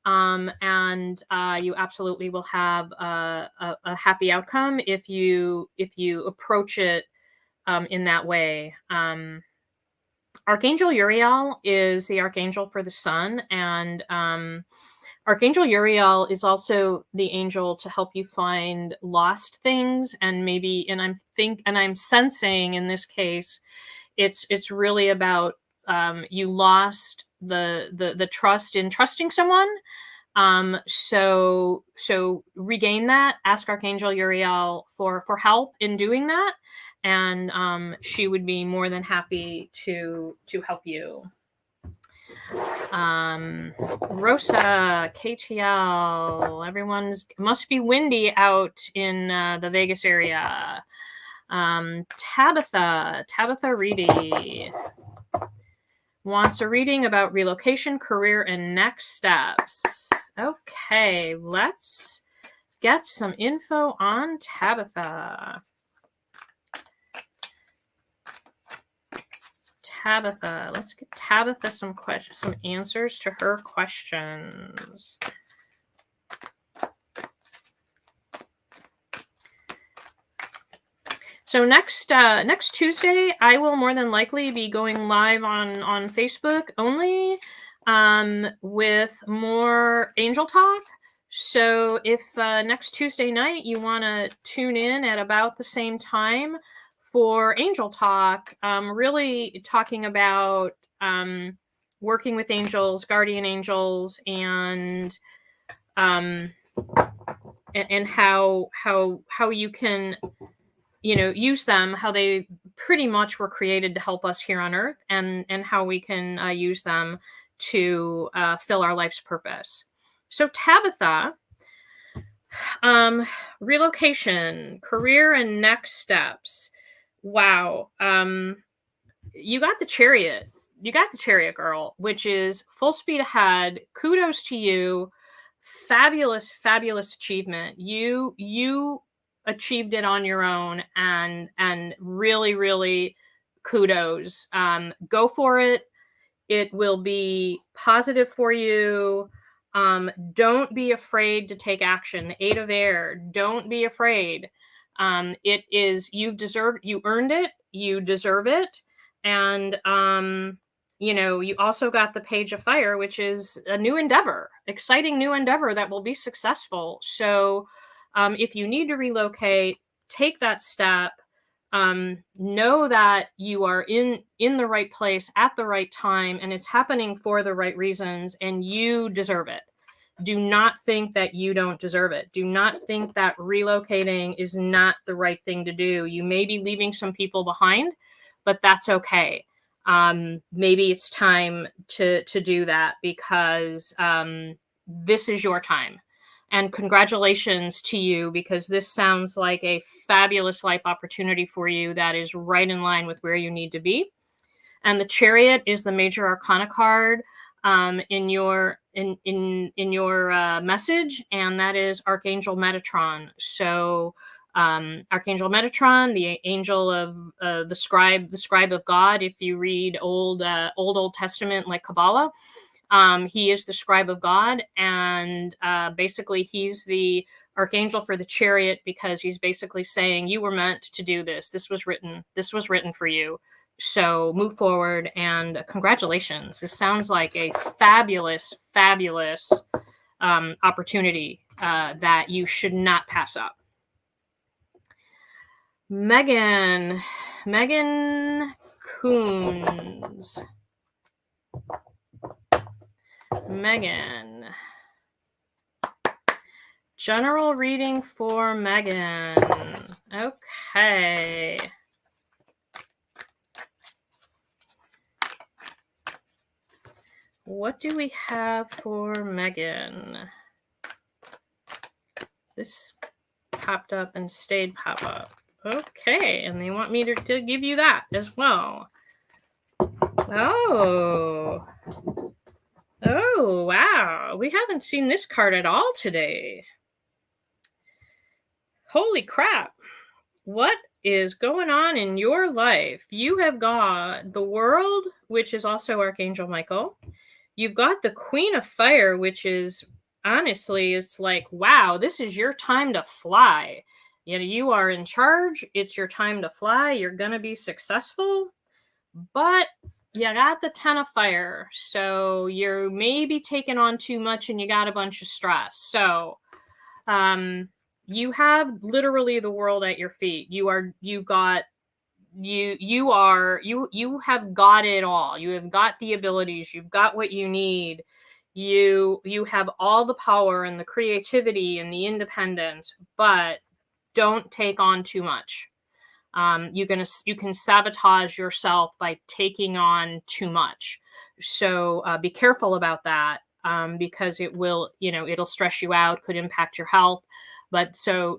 And you absolutely will have a happy outcome if you approach it in that way. Archangel Uriel is the archangel for the sun, and Archangel Uriel is also the angel to help you find lost things, and maybe, and I'm sensing in this case, it's really about you lost the trust in trusting someone. So regain that. Ask Archangel Uriel for help in doing that, and she would be more than happy to help you. Rosa, KTL, must be windy out in the Vegas area. Tabitha Reedy wants a reading about relocation, career, and next steps. Okay, let's get some info on Tabitha. Let's get Tabitha some answers to her questions. So next Tuesday, I will more than likely be going live on Facebook only with more angel talk. So if next Tuesday night you want to tune in at about the same time for angel talk, really talking about working with angels, guardian angels, and how you can use them, how they pretty much were created to help us here on Earth, and how we can use them to fill our life's purpose. So Tabitha, relocation, career, and next steps. Wow. You got the Chariot. You got the Chariot, girl, which is full speed ahead. Kudos to you. Fabulous, fabulous achievement. You achieved it on your own, and really, really kudos. Go for it. It will be positive for you. Don't be afraid to take action. The Eight of Air. Don't be afraid. It is, you earned it. You deserve it. And, you also got the Page of Fire, which is a new endeavor, exciting new endeavor that will be successful. So, if you need to relocate, take that step. Know that you are in the right place at the right time, and it's happening for the right reasons, and you deserve it. Do not think that you don't deserve it. Do not think that relocating is not the right thing to do. You may be leaving some people behind, but that's okay. Maybe it's time to do that, because this is your time. And congratulations to you, because this sounds like a fabulous life opportunity for you that is right in line with where you need to be. And the Chariot is the major arcana card in your message, and that is Archangel Metatron. So Archangel Metatron, the angel of the scribe of God. If you read Old Testament, like Kabbalah, he is the scribe of God, and basically he's the archangel for the Chariot, because he's basically saying, you were meant to do this. This was written for you. So move forward, and congratulations. This sounds like a fabulous, fabulous opportunity that you should not pass up. Megan Coons. Megan. General reading for Megan. Okay. What do we have for Megan? This popped up and stayed pop up. Okay, and they want me to give you that as well. Oh, wow. We haven't seen this card at all today. Holy crap. What is going on in your life? You have got the World, which is also Archangel Michael. You've got the Queen of Fire, which is, honestly, it's like, wow, this is your time to fly. You are in charge. It's your time to fly. You're going to be successful. But you got the Ten of Fire. So you're maybe taking on too much, and you got a bunch of stress. So you have literally the world at your feet. You have got it all. You have got the abilities. You've got what you need. You have all the power and the creativity and the independence, but don't take on too much. You can sabotage yourself by taking on too much. So be careful about that, because it will, it'll stress you out, could impact your health. But so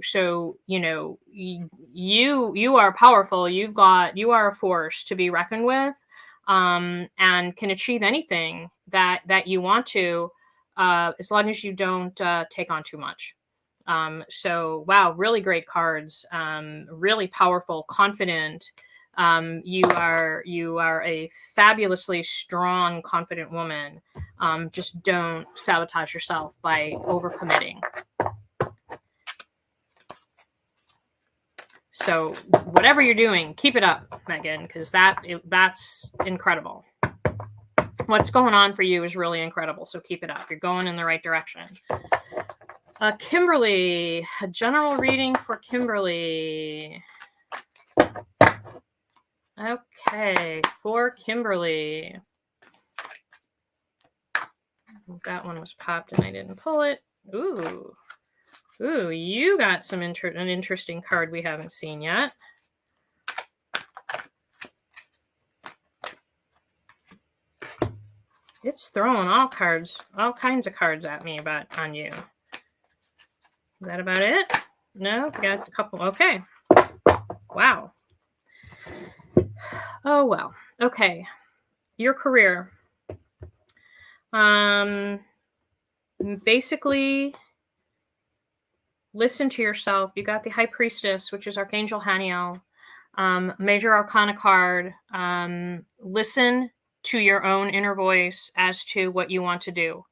you are powerful. You are a force to be reckoned with, and can achieve anything that you want to, as long as you don't take on too much. So wow, really great cards. Really powerful, confident. You are a fabulously strong, confident woman. Just don't sabotage yourself by overcommitting. So whatever you're doing, keep it up, Megan, because that's incredible. What's going on for you is really incredible. So keep it up. You're going in the right direction. Kimberly, a general reading for Kimberly. Okay, for Kimberly. That one was popped and I didn't pull it. Ooh, you got an interesting card we haven't seen yet. It's throwing all kinds of cards at me on you. Is that about it? No, we got a couple. Okay. Wow. Oh, well. Okay. Your career. Basically, listen to yourself. You got the High Priestess, which is Archangel Haniel, Major Arcana card. Listen to your own inner voice as to what you want to do.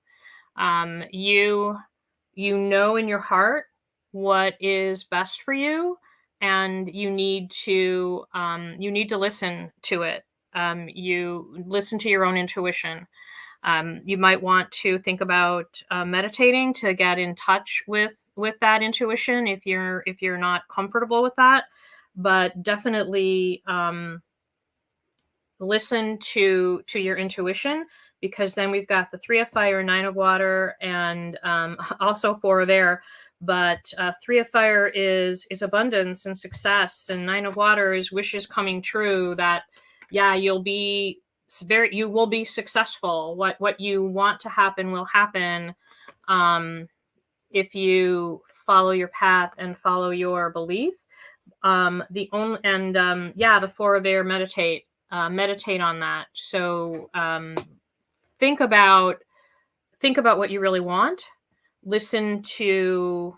You know in your heart what is best for you, and you need to listen to it. You listen to your own intuition. You might want to think about meditating to get in touch with that intuition if you're not comfortable with that, but definitely listen to your intuition, because then we've got the 3 of fire, 9 of water, and also 4 of air. But 3 of fire is abundance and success, and 9 of water is wishes coming true. That you will be successful. What you want to happen will happen if you follow your path and follow your belief. The 4 of air, meditate on that. So think about what you really want. Listen to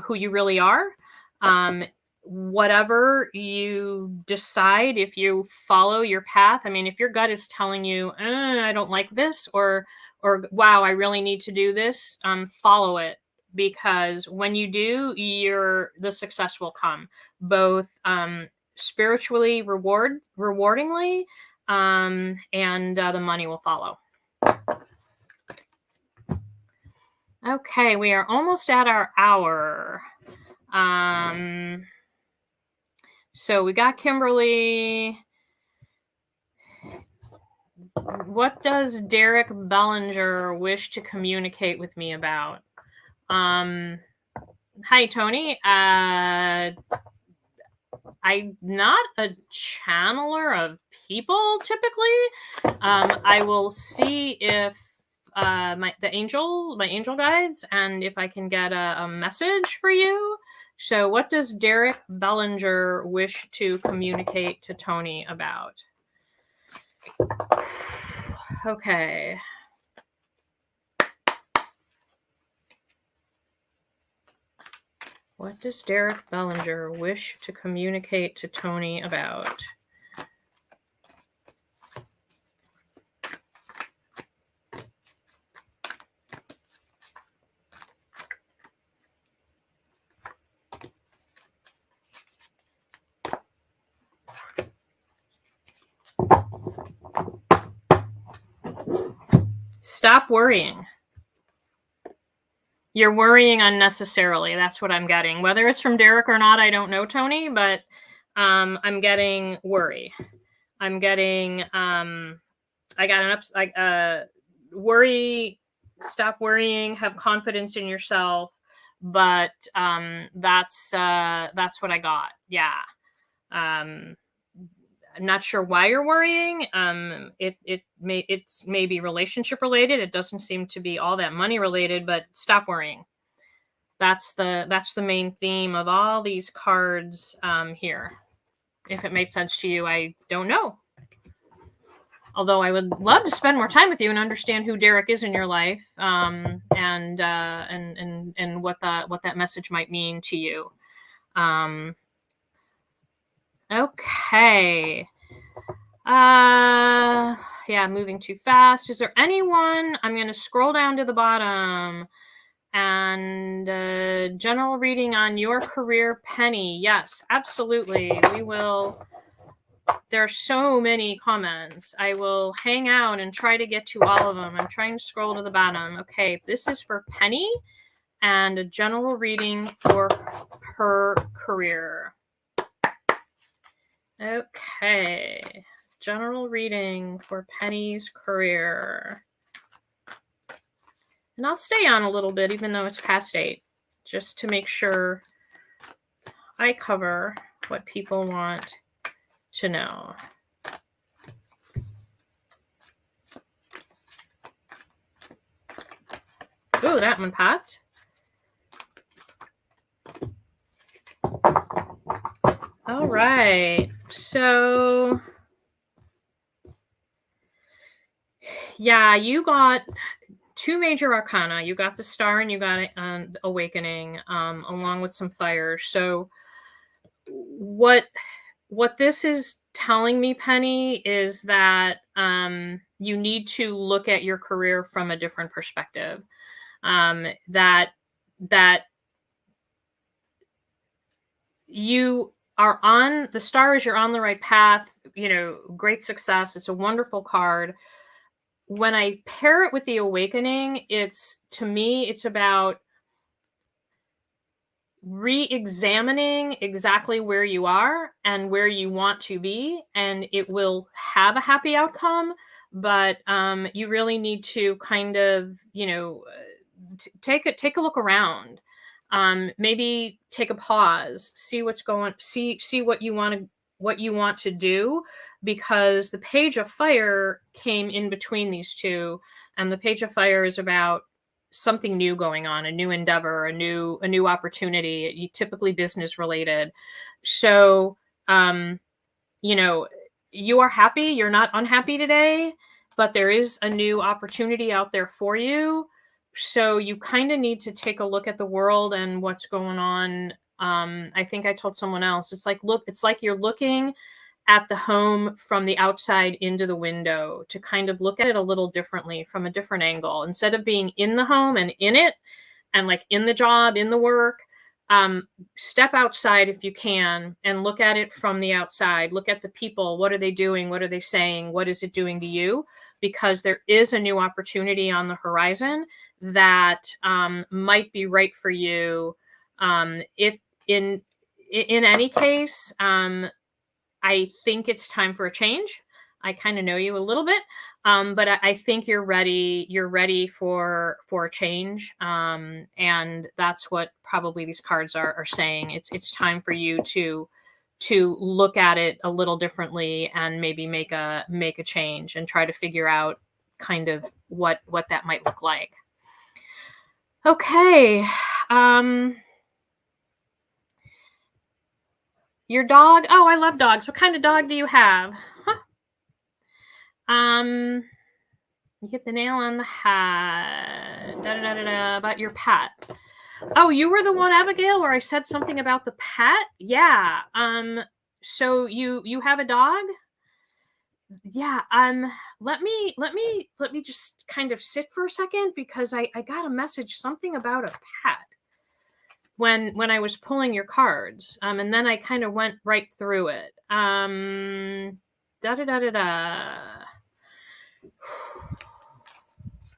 who you really are. Whatever you decide, if you follow your path, I mean, if your gut is telling you, I don't like this, or wow, I really need to do this, follow it, because when you do, the success will come, both spiritually rewardingly, and the money will follow. Okay, we are almost at our hour. So we got Kimberly. What does Derek Bellinger wish to communicate with me about? Hi, Tony. I'm not a channeler of people typically. I will see if my angel guides, and if I can get a message for you. So what does Derek Bellinger wish to communicate to Tony about? Okay. What does Derek Bellinger wish to communicate to Tony about? Stop worrying. You're worrying unnecessarily. That's what I'm getting. Whether it's from Derek or not, I don't know, Tony, but I'm getting worry. I'm getting worry. Stop worrying. Have confidence in yourself. But that's what I got. Yeah. I'm not sure why you're worrying. It's maybe relationship related. It doesn't seem to be all that money related, but stop worrying. That's the main theme of all these cards here. If it makes sense to you, I don't know. Although I would love to spend more time with you and understand who Derek is in your life, and what that message might mean to you. Okay. Moving too fast. Is there anyone? I'm going to scroll down to the bottom. And general reading on your career, Penny. Yes, absolutely. We will. There are so many comments. I will hang out and try to get to all of them. I'm trying to scroll to the bottom. Okay, this is for Penny, and a general reading for her career. Okay, general reading for Penny's career. And I'll stay on a little bit, even though it's past 8, just to make sure I cover what people want to know. Ooh, that one popped. All right. So, yeah, you got two major arcana. You got the Star and you got Awakening, along with some fire. So what this is telling me, Penny, is that you need to look at your career from a different perspective. That you are on the stars, you're on the right path, great success. It's a wonderful card. When I pair it with the Awakening, to me, it's about re-examining exactly where you are and where you want to be, and it will have a happy outcome, but you really need to kind of take a look around, maybe take a pause, see what's going, see what you want to do, because the Page of Fire came in between these two, and the Page of Fire is about something new going on, a new endeavor, a new opportunity, typically business related. So, you are happy, you're not unhappy today, but there is a new opportunity out there for you. So you kind of need to take a look at the world and what's going on. I think I told someone else, it's like you're looking at the home from the outside into the window, to kind of look at it a little differently, from a different angle. Instead of being in the home and in it and like in the job, in the work, step outside if you can and look at it from the outside. Look at the people. What are they doing? What are they saying? What is it doing to you? Because there is a new opportunity on the horizon that might be right for you. If in any case, I think it's time for a change. I kind of know you a little bit, but I think you're ready. You're ready for a change, and that's what probably these cards are saying. It's time for you to look at it a little differently and maybe make a change and try to figure out kind of what that might look like. Okay. Your dog? Oh, I love dogs. What kind of dog do you have? Huh. You hit the nail on the head. About your pet. Oh, you were the one, Abigail, where I said something about the pet? Yeah. So you have a dog? Yeah. Let me just kind of sit for a second, because I got a message, something about a pet, when I was pulling your cards, and then I kind of went right through it.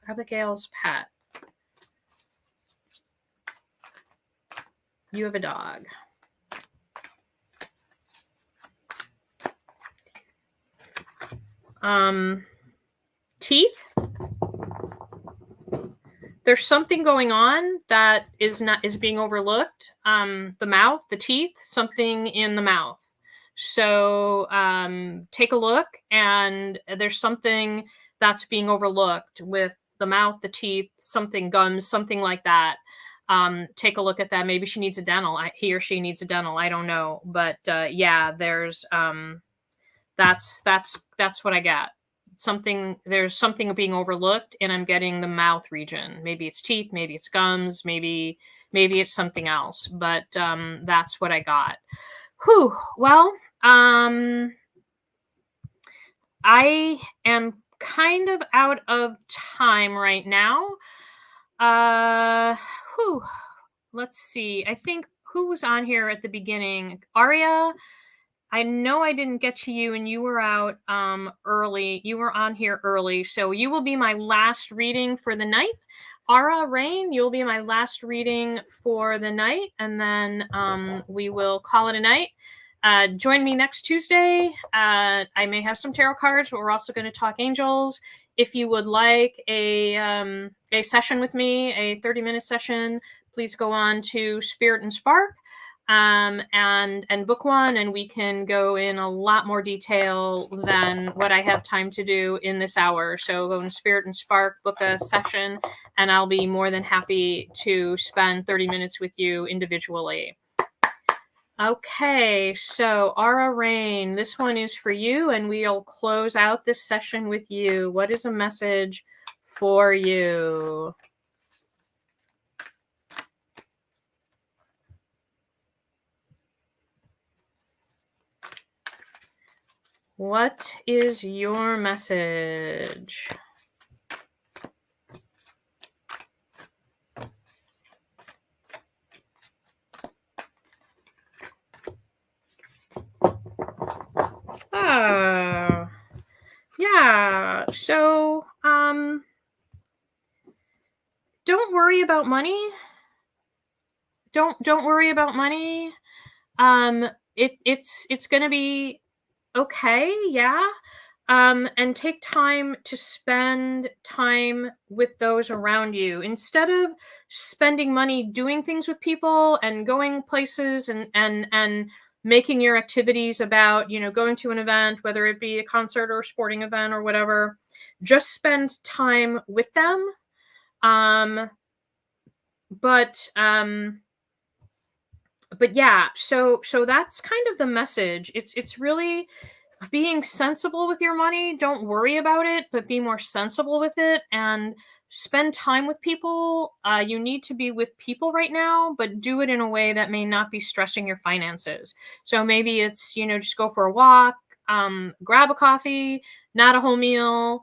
Abigail's pet. You have a dog. Teeth. There's something going on that is being overlooked. The mouth, the teeth, something in the mouth. So take a look, and there's something that's being overlooked with the mouth, the teeth, something, gums, something like that. Take a look at that. Maybe she needs a dental. He or she needs a dental. I don't know, but yeah, there's that's what I got. There's something being overlooked, and I'm getting the mouth region. Maybe it's teeth, maybe it's gums, maybe it's something else, but that's what I got. Whew. Well, I am kind of out of time right now. Let's see. I think, who was on here at the beginning? Aria. I know I didn't get to you, and you were out early. You were on here early, so you will be my last reading for the night. Ara Rain, you'll be my last reading for the night, and then we will call it a night. Join me next Tuesday. I may have some tarot cards, but we're also going to talk angels. If you would like a session with me, a 30-minute session, please go on to Spirit and Spark. And book one, and we can go in a lot more detail than what I have time to do in this hour. So go to Spirit and Spark, book a session, and I'll be more than happy to spend 30 minutes with you individually. Okay, so Ara Rain, this one is for you, and we'll close out this session with you. What is a message for you. What is your message? Oh, yeah. So, don't worry about money. Don't worry about money. It's gonna be okay, yeah. And take time to spend time with those around you instead of spending money doing things with people and going places and making your activities about, going to an event, whether it be a concert or a sporting event or whatever. Just spend time with them. Um, but yeah, so that's kind of the message. It's really being sensible with your money. Don't worry about it, but be more sensible with it and spend time with people. You need to be with people right now, but do it in a way that may not be stressing your finances. So maybe it's, just go for a walk, grab a coffee, not a whole meal,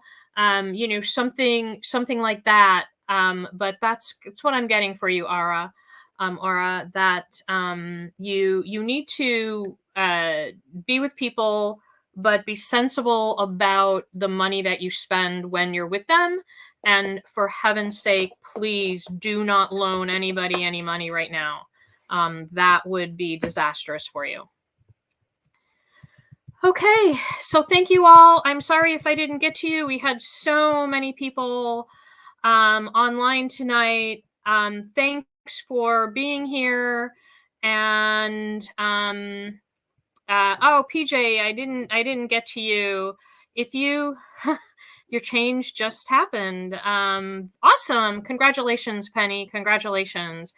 something like that. But that's what I'm getting for you, Aura, that you need to be with people, but be sensible about the money that you spend when you're with them. And for heaven's sake, please do not loan anybody any money right now. That would be disastrous for you. Okay, so thank you all. I'm sorry if I didn't get to you. We had so many people online tonight. Thanks for being here. And oh, PJ, I didn't get to you. If you your change just happened. Awesome. Congratulations, Penny. Congratulations.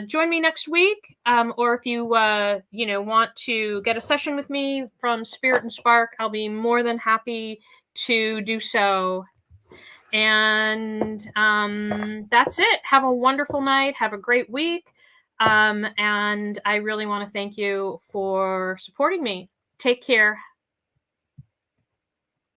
Join me next week. Or if you want to get a session with me from Spirit and Spark, I'll be more than happy to do so. And that's it. Have a wonderful night. Have a great week. And I really want to thank you for supporting me. Take care.